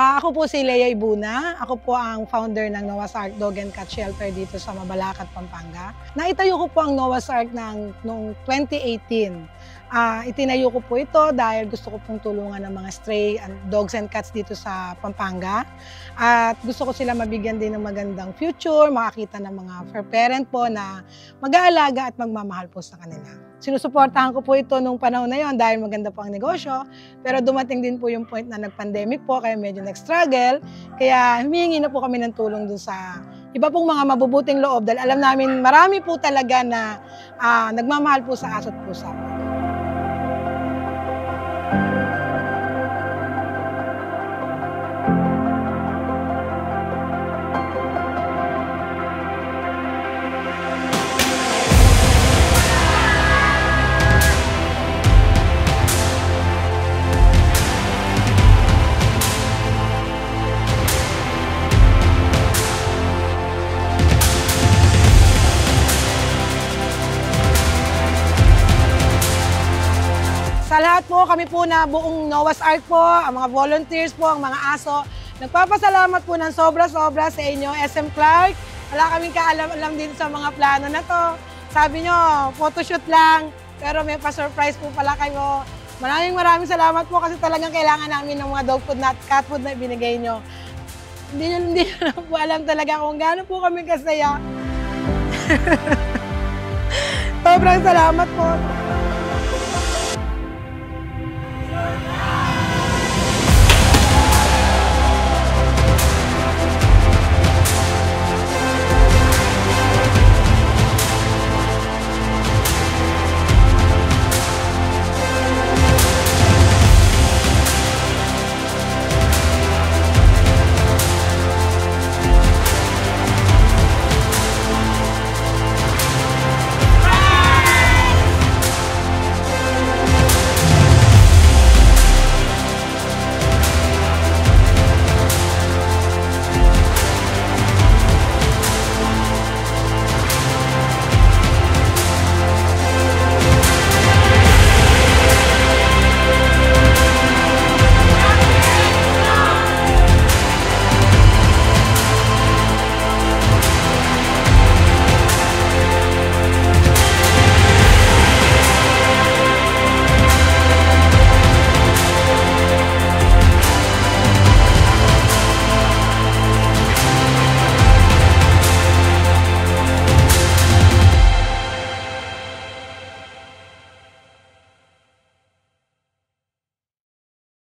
Ako po si Lea Ibuna. Ako po ang founder ng Noah's Ark Dog and Cat Shelter dito sa Mabalacat, Pampanga. Naitayo ko po ang Noah's Ark noong 2018. Itinayo ko po ito dahil gusto ko pong tulungan ng mga stray dogs and cats dito sa Pampanga. At gusto ko sila mabigyan din ng magandang future, makakita ng mga fur parent po na mag-aalaga at magmamahal po sa kanila. Sinusuportahan ko po ito nung panahon na yon dahil maganda po ang negosyo. Pero dumating din po yung point na nag-pandemic po, kaya medyo nag-struggle. Kaya humihingi na po kami ng tulong dun sa iba pong mga mabubuting loob dahil alam namin marami po talaga na nagmamahal po sa aso't pusa. Sa lahat po, kami po na buong Noah's Ark po, ang mga volunteers po, ang mga aso, nagpapasalamat po ng sobra-sobra sa inyo, SM Clark. Wala kaming kaalam-alam din sa mga plano na to. Sabi nyo, photoshoot lang, pero may pa-surprise po pala kayo. Maraming salamat po kasi talagang kailangan namin ng mga dog food at cat food na ibinigay nyo. Hindi nyo po alam talaga kung gaano po kami kasaya. Sobrang salamat po.